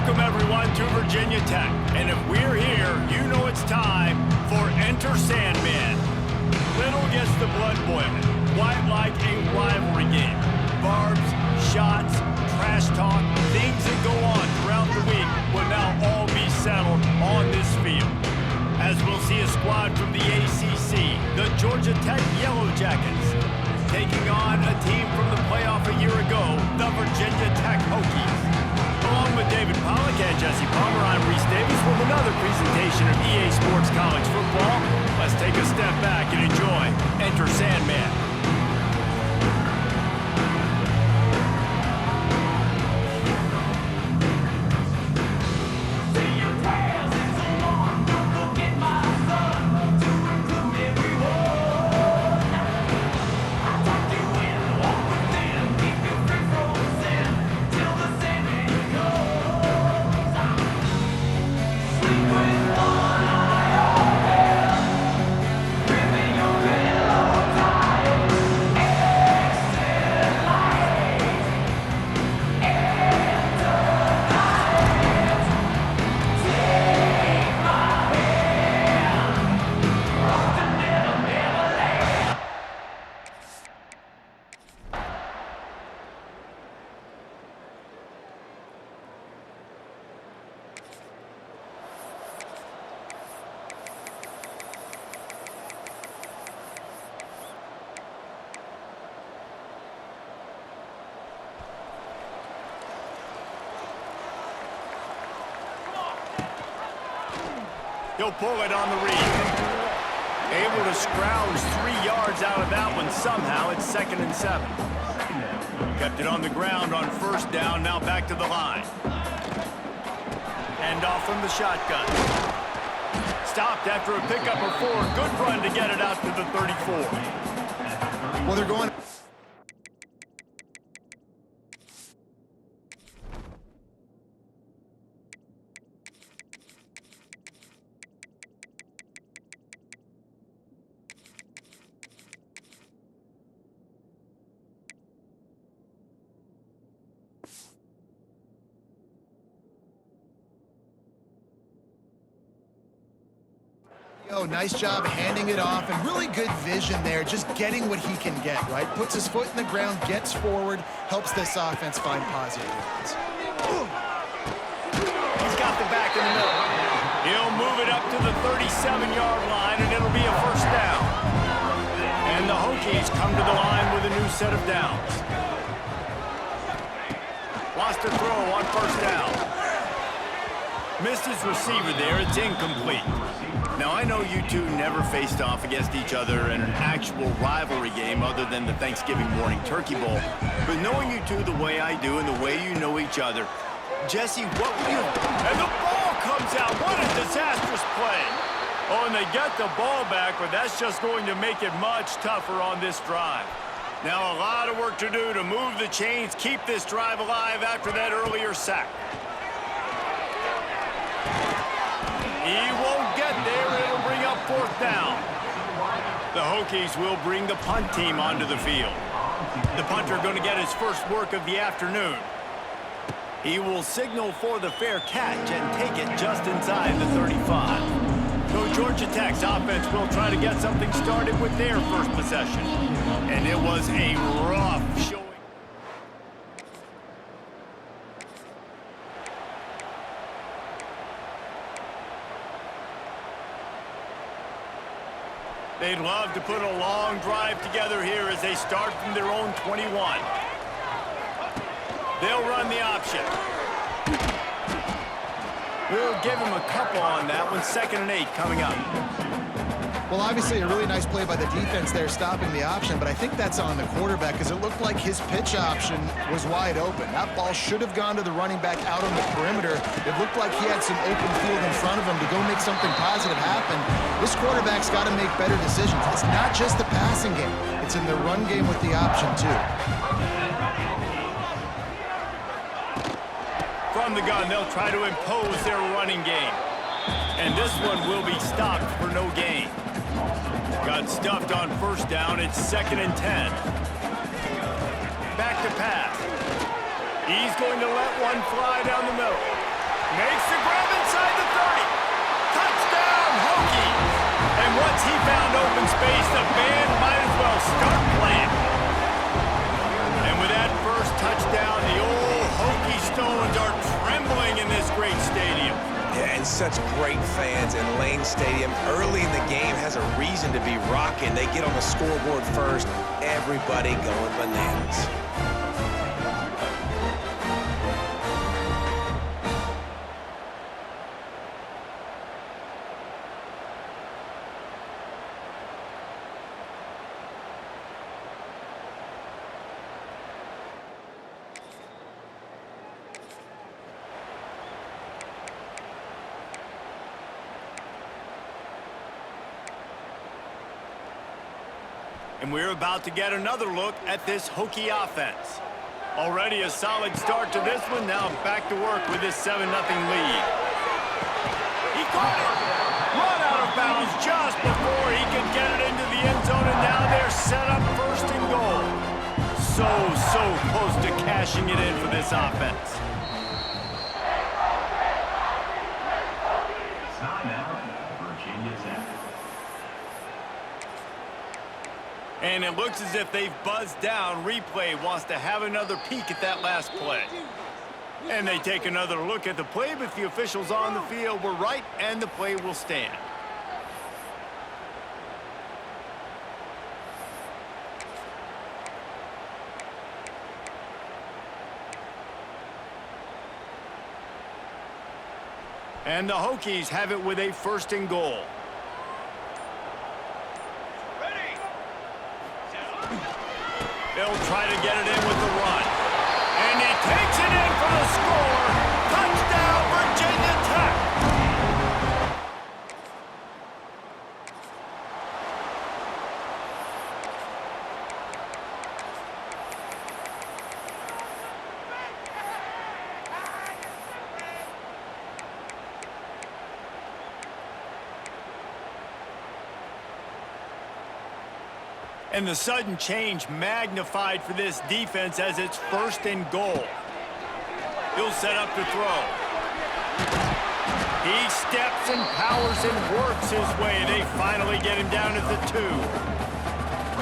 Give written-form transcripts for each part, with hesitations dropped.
Welcome, everyone, to Virginia Tech. And if we're here, you know it's time for Enter Sandman. Little gets the blood boiling, quite like a rivalry game. Barbs, shots, trash talk, things that go on throughout the week will now all be settled on this field. As we'll see a squad from the ACC, the Georgia Tech Yellow Jackets, taking on a team from the playoff a year ago, the Virginia Tech Hokies. Along with David Pollack and Jesse Palmer, I'm Reese Davis with another presentation of EA Sports College Football. Let's take a step back and enjoy Enter Sandman. He'll pull it on the read. Able to scrounge 3 yards out of that one somehow. It's 2nd and 7. Kept it on the ground on 1st down. Now back to the line. Hand off from the shotgun. Stopped after a pickup of 4. Good run to get it out to the 34. Well, they're going... Oh, nice job handing it off, and really good vision there, just getting what he can get, right? Puts his foot in the ground, gets forward, helps this offense find positive yards. He's got the back in the middle. He'll move it up to the 37-yard line, and it'll be a 1st down. And the Hokies come to the line with a new set of downs. Lost a throw on 1st down. Missed his receiver there. It's incomplete. Now, I know you two never faced off against each other in an actual rivalry game other than the Thanksgiving morning Turkey Bowl. But knowing you two the way I do and the way you know each other, Jesse, what would you... And the ball comes out. What a disastrous play. Oh, and they get the ball back, but that's just going to make it much tougher on this drive. Now, a lot of work to do to move the chains, keep this drive alive after that earlier sack. He won't get there. It'll bring up 4th down. The Hokies will bring the punt team onto the field. The punter going to get his first work of the afternoon. He will signal for the fair catch and take it just inside the 35. So Georgia Tech's offense will try to get something started with their first possession. And it was a rough showing. They'd love to put a long drive together here as they start from their own 21. They'll run the option. We'll give him a couple on that one. 2nd and 8 coming up. Well, obviously a really nice play by the defense there, stopping the option, but I think that's on the quarterback because it looked like his pitch option was wide open. That ball should have gone to the running back out on the perimeter. It looked like he had some open field in front of him to go make something positive happen. This quarterback's got to make better decisions. It's not just the passing game. It's in the run game with the option, too. From the gun, they'll try to impose their running game. And this one will be stopped for no gain. Got stuffed on 1st down. It's 2nd and 10. Back to pass. He's going to let one fly down the middle. Makes the grab inside the 30. Touchdown, Hokies. And once he found open space, the band might as well start playing. And with that first touchdown, the old Hokie Stones are trembling in this great stadium. Yeah, and such great fans in Lane Stadium. Early in the game has a reason to be rocking. They get on the scoreboard first. Everybody going bananas. And we're about to get another look at this Hokie offense. Already a solid start to this one. Now back to work with this 7-0 lead. He caught it. Run out of bounds just before he could get it into the end zone. And now they're set up first and goal. So close to cashing it in for this offense. And it looks as if they've buzzed down. Replay wants to have another peek at that last play. And they take another look at the play, but the officials on the field were right, and the play will stand. And the Hokies have it with a first and goal. They'll try to get it in with the run. And he takes it in for the score. Touchdown, Virginia Tech. And the sudden change magnified for this defense as it's first and goal. He'll set up to throw. He steps and powers and works his way. They finally get him down at the 2.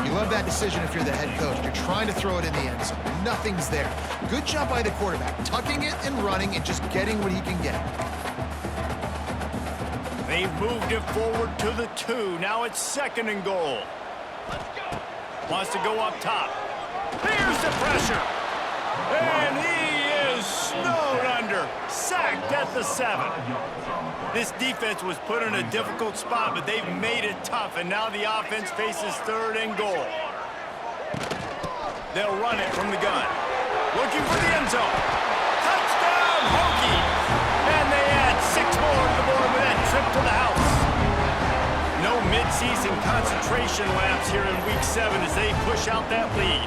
You love that decision if you're the head coach. You're trying to throw it in the end zone. Nothing's there. Good job by the quarterback, tucking it and running and just getting what he can get. They've moved it forward to the 2. Now it's second and goal. Wants to go up top. Here's the pressure. And he is snowed under. Sacked at the 7. This defense was put in a difficult spot, but they've made it tough, and now the offense faces third and goal. They'll run it from the gun. Looking for the end zone. Touchdown, Hokies! And they add 6 more to the board with that trip to the house. No mid-season concentration laps here in Week 7 as they push out that lead.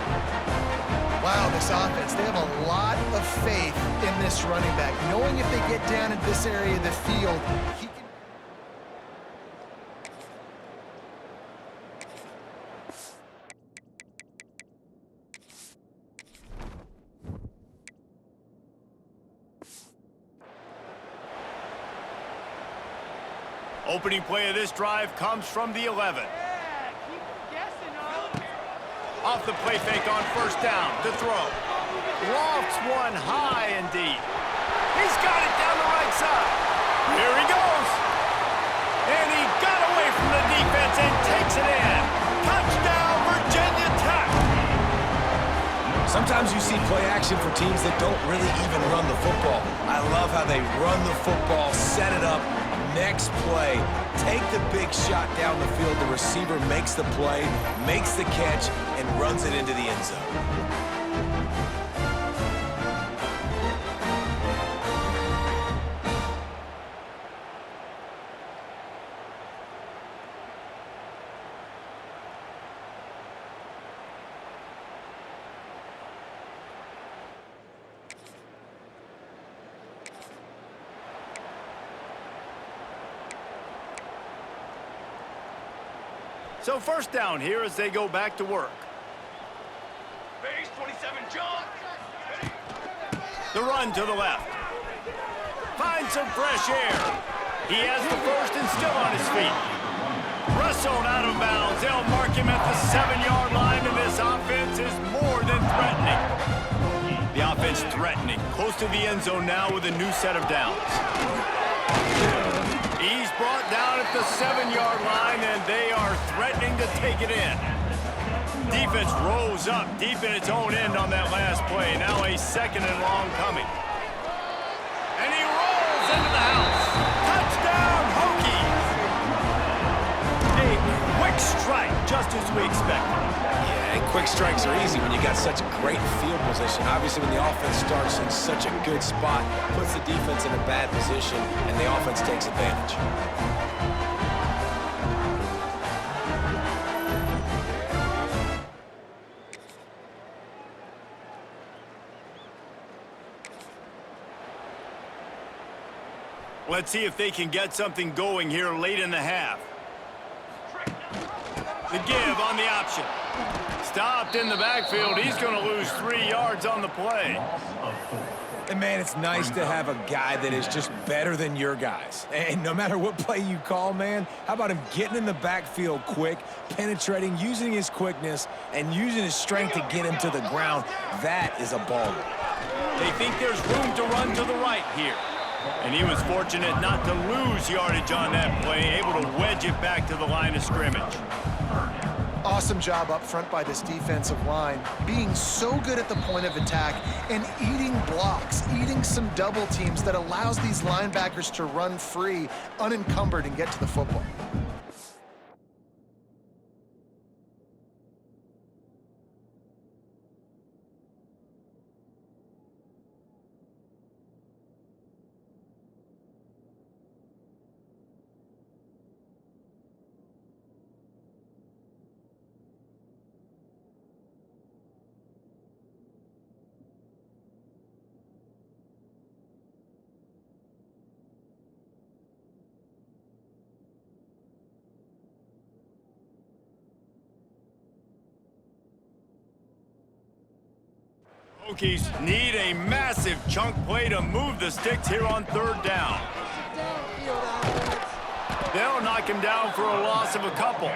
Wow, this offense, they have a lot of faith in this running back, knowing if they get down in this area of the field, he can... Opening play of this drive comes from the 11. Off the play fake on first down to throw. Lofts one high and deep. He's got it down the right side. Here he goes. And he got away from the defense and takes it in. Touchdown, Virginia Tech. Sometimes you see play action for teams that don't really even run the football. I love how they run the football, set it up. Next play, take the big shot down the field. The receiver makes the play, makes the catch, and runs it into the end zone. So first down here as they go back to work. Base 27, John. The run to the left. find some fresh air. He has the first and still on his feet. Wrestled out of bounds. They'll mark him at the 7-yard line, and this offense is more than threatening. The offense threatening. Close to the end zone now with a new set of downs. He's brought down at the 7-yard line, and they are threatening to take it in. Defense rose up deep in its own end on that last play. Now a 2nd and long coming. And he rolls into the house. Touchdown, Hokies! A quick strike, just as we expected. Yeah, and quick strikes are easy when you got such a great field position. Obviously, when the offense starts in such a good spot, puts the defense in a bad position, and the offense takes advantage. Let's see if they can get something going here late in the half. The give on the option. Stopped in the backfield. He's going to lose 3 yards on the play. And, man, it's nice to have a guy that is just better than your guys. And no matter what play you call, man, how about him getting in the backfield quick, penetrating, using his quickness, and using his strength to get him to the ground? That is a baller. They think there's room to run to the right here. And he was fortunate not to lose yardage on that play, able to wedge it back to the line of scrimmage. Awesome job up front by this defensive line, being so good at the point of attack and eating blocks, eating some double teams that allows these linebackers to run free, unencumbered, and get to the football. Hokies need a massive chunk play to move the sticks here on 3rd down. They'll knock him down for a loss of a couple.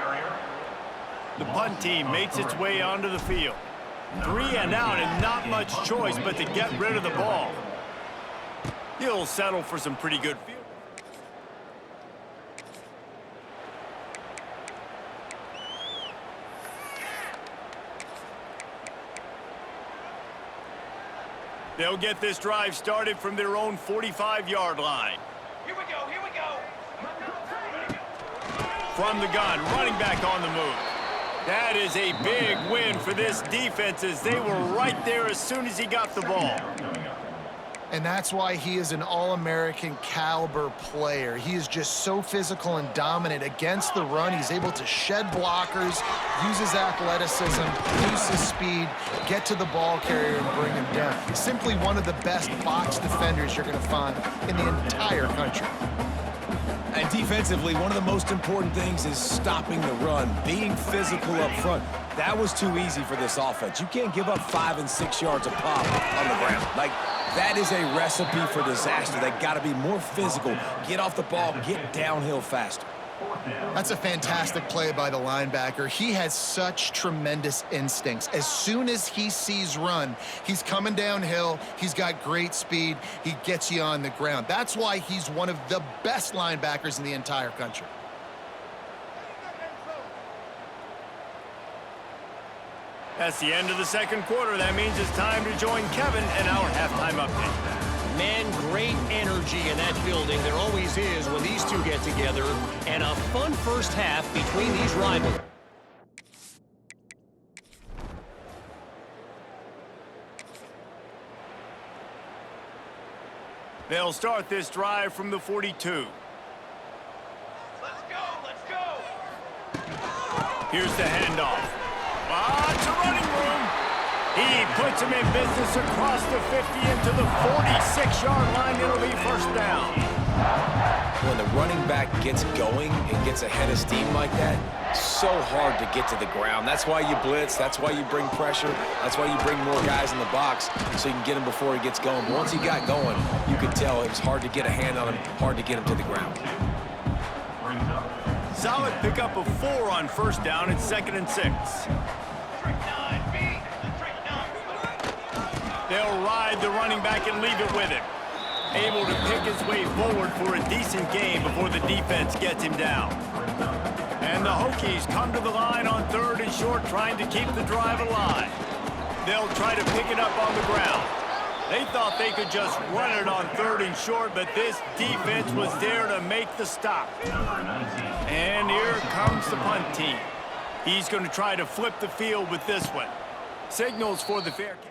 The punt team makes its way onto the field. 3 and out and not much choice but to get rid of the ball. He'll settle for some pretty good field. They'll get this drive started from their own 45-yard line. Here we go, here we go. From the gun, running back on the move. That is a big win for this defense as they were right there as soon as he got the ball. And that's why he is an All-American caliber player. He is just so physical and dominant against the run. He's able to shed blockers, use his athleticism, use his speed, get to the ball carrier and bring him down. Simply one of the best box defenders you're going to find in the entire country. And defensively, one of the most important things is stopping the run, being physical up front. That was too easy for this offense. You can't give up 5 and 6 yards a pop on the ground. Like, that is a recipe for disaster. They got to be more physical, get off the ball, get downhill faster. That's a fantastic play by the linebacker. He has such tremendous instincts. As soon as he sees run, he's coming downhill. He's got great speed. He gets you on the ground. That's why he's one of the best linebackers in the entire country. That's the end of the 2nd quarter. That means it's time to join Kevin and our halftime update. Man, great energy in that building. There always is when these two get together. And a fun first half between these rivals. They'll start this drive from the 42. Let's go, let's go. Here's the handoff. Lots of running room. He puts him in business across the 50 into the 46-yard line. It'll be 1st down. When the running back gets going and gets ahead of steam like that, so hard to get to the ground. That's why you blitz. That's why you bring pressure. That's why you bring more guys in the box so you can get him before he gets going. But once he got going, you could tell it was hard to get a hand on him, hard to get him to the ground. Solid pickup of 4 on first down and 2nd and 6. They'll ride the running back and leave it with him. Able to pick his way forward for a decent gain before the defense gets him down. And the Hokies come to the line on 3rd and short, trying to keep the drive alive. They'll try to pick it up on the ground. They thought they could just run it on 3rd and short, but this defense was there to make the stop. And here comes the punt team. He's going to try to flip the field with this one. Signals for the fair catch.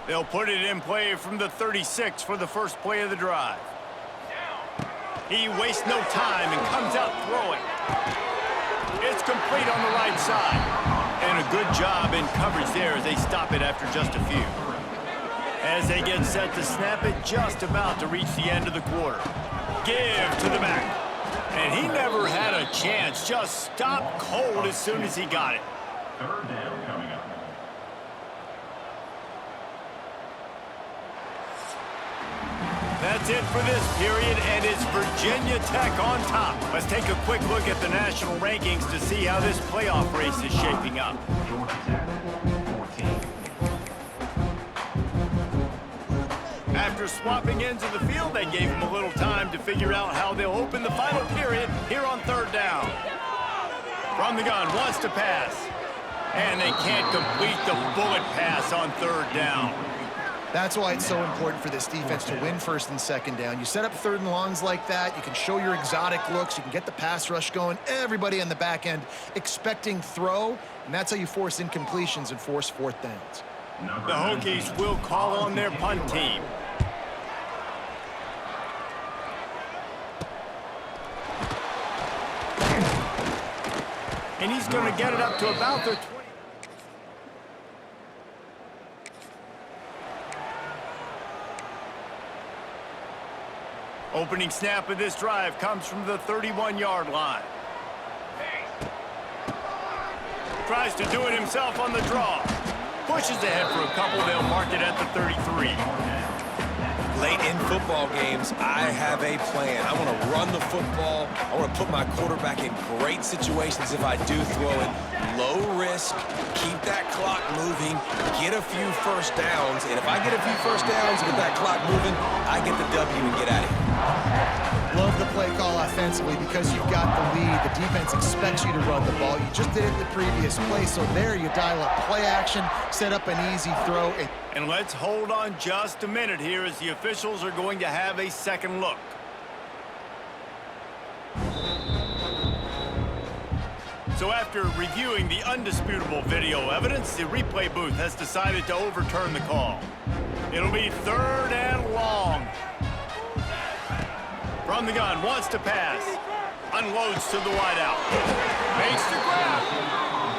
They'll put it in play from the 36 for the first play of the drive. He wastes no time and comes out throwing. It's complete on the right side. And a good job in coverage there as they stop it after just a few. As they get set to snap it, just about to reach the end of the quarter. Give to the back. And he never had a chance. Just stopped cold as soon as he got it. 3rd down coming up. That's it for this period, and it's Virginia Tech on top. Let's take a quick look at the national rankings to see how this playoff race is shaping up. Georgia Tech, 14. After swapping ends of the field, they gave them a little time to figure out how they'll open the final period here on 3rd down. From the gun, wants to pass. And they can't complete the bullet pass on 3rd down. That's why it's so important for this defense to win 1st and 2nd down. You set up 3rd and longs like that, you can show your exotic looks, you can get the pass rush going, everybody on the back end expecting throw, and that's how you force incompletions and force 4th downs. The Hokies will call on their punt team. And he's going to get it up to about the 20. Opening snap of this drive comes from the 31-yard line. Tries to do it himself on the draw. Pushes ahead for a couple. They'll mark it at the 33. Late in football games, I have a plan. I want to run the football. I want to put my quarterback in great situations if I do throw it. Low risk, keep that clock moving, get a few first downs. And if I get a few first downs with that clock moving, I get the W and get out of here. Love the play call offensively because you've got the lead. The defense expects you to run the ball. You just did it the previous play, so there you dial up play action, set up an easy throw. And let's hold on just a minute here as the officials are going to have a second look. So after reviewing the undisputable video evidence, the replay booth has decided to overturn the call. It'll be 3rd and long. From the gun, wants to pass. Unloads to the wideout. Makes the grab.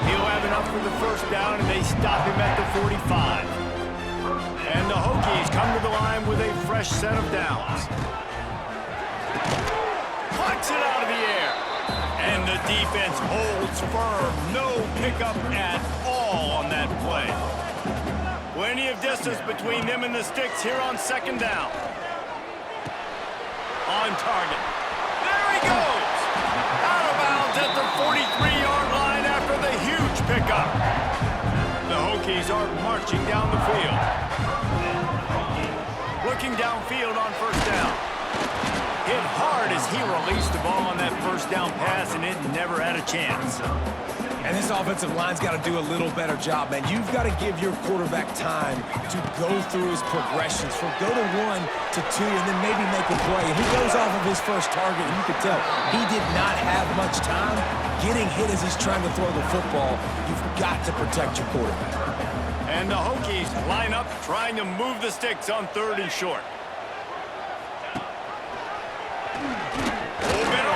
He'll have enough for the first down, and they stop him at the 45. And the Hokies come to the line with a fresh set of downs. Plucks it out of the air. And the defense holds firm. No pickup at all on that play. Plenty of distance between them and the sticks here on 2nd down. On target. There he goes! Out of bounds at the 43-yard line after the huge pickup. The Hokies are marching down the field. Looking downfield on 1st down. Hit hard as he released the ball on that 1st down pass, and it never had a chance. And this offensive line's got to do a little better job, man. You've got to give your quarterback time to go through his progressions, from go to 1 to 2, and then maybe make a play. And he goes off of his first target, and you can tell he did not have much time getting hit as he's trying to throw the football. You've got to protect your quarterback. And the Hokies line up trying to move the sticks on 3rd and short. Oh, better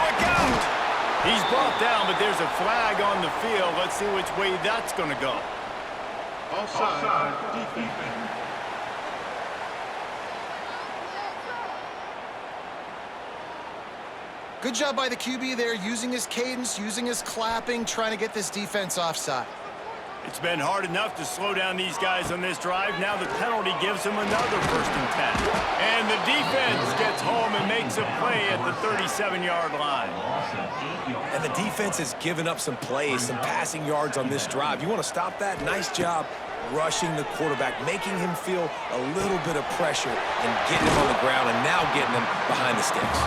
He's brought down, but there's a flag on the field. Let's see which way that's going to go. Offside, defense. Good job by the QB there, using his cadence, using his clapping, trying to get this defense offside. It's been hard enough to slow down these guys on this drive. Now the penalty gives them another 1st and 10. And the defense gets home and makes a play at the 37-yard line. And the defense has given up some plays, some passing yards on this drive. You want to stop that? Nice job rushing the quarterback, making him feel a little bit of pressure and getting him on the ground and now getting him behind the sticks.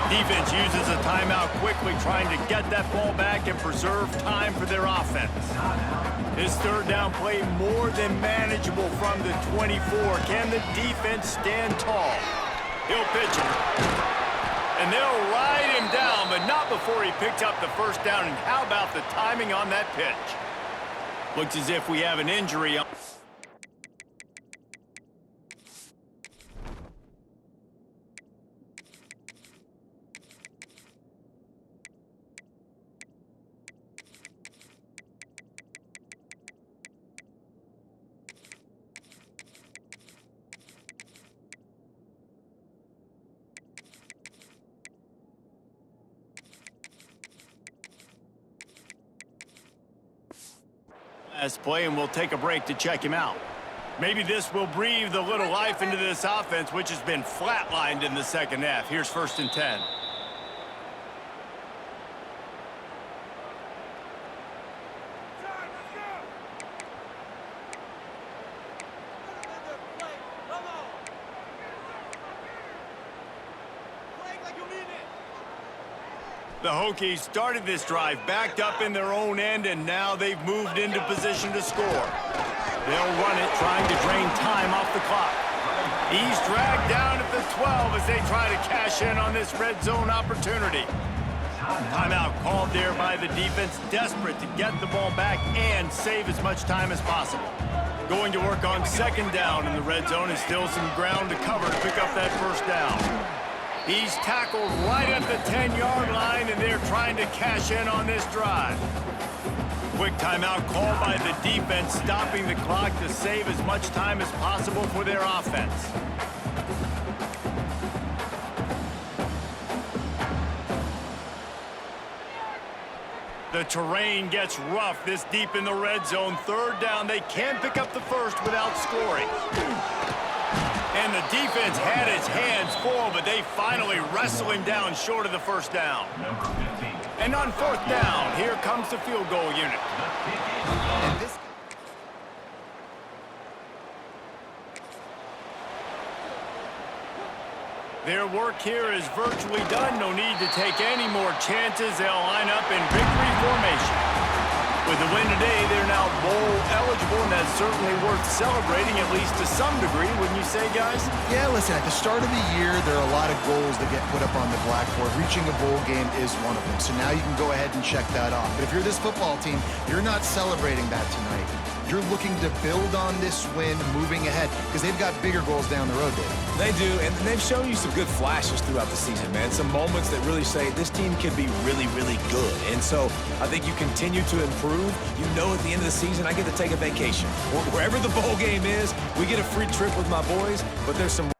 Defense uses a timeout quickly, trying to get that ball back and preserve time for their offense. This 3rd down play more than manageable from the 24. Can the defense stand tall? He'll pitch it. And they'll ride him down, but not before he picked up the 1st down. And how about the timing on that pitch? Looks as if we have an injury on. Last play, and we'll take a break to check him out. Maybe this will breathe a little life into this offense, which has been flatlined in the 2nd half. Here's 1st and 10. The Hokies started this drive backed up in their own end, and now they've moved into position to score. They'll run it, trying to drain time off the clock. He's dragged down at the 12 as they try to cash in on this red zone opportunity. Timeout called there by the defense, desperate to get the ball back and save as much time as possible. Going to work on 2nd down in the red zone, and still some ground to cover to pick up that 1st down. He's tackled right at the 10-yard line, and they're trying to cash in on this drive. Quick timeout called by the defense, stopping the clock to save as much time as possible for their offense. The terrain gets rough this deep in the red zone. 3rd down, they can't pick up the 1st without scoring. And the defense had its hands full, but they finally wrestle him down short of the 1st down. And on 4th down, here comes the field goal unit. And this... Their work here is virtually done. No need to take any more chances. They'll line up in victory formation. With the win today, they're now bowl eligible, and that's certainly worth celebrating, at least to some degree, wouldn't you say, guys? Yeah, listen, at the start of the year, there are a lot of goals that get put up on the blackboard. Reaching a bowl game is one of them. So now you can go ahead and check that off. But if you're this football team, you're not celebrating that tonight. You're looking to build on this win moving ahead because they've got bigger goals down the road, Dave. They do, and they've shown you some good flashes throughout the season, man. Some moments that really say this team can be really, really good. And so I think you continue to improve. You know at the end of the season, I get to take a vacation. Wherever the bowl game is, we get a free trip with my boys, but there's some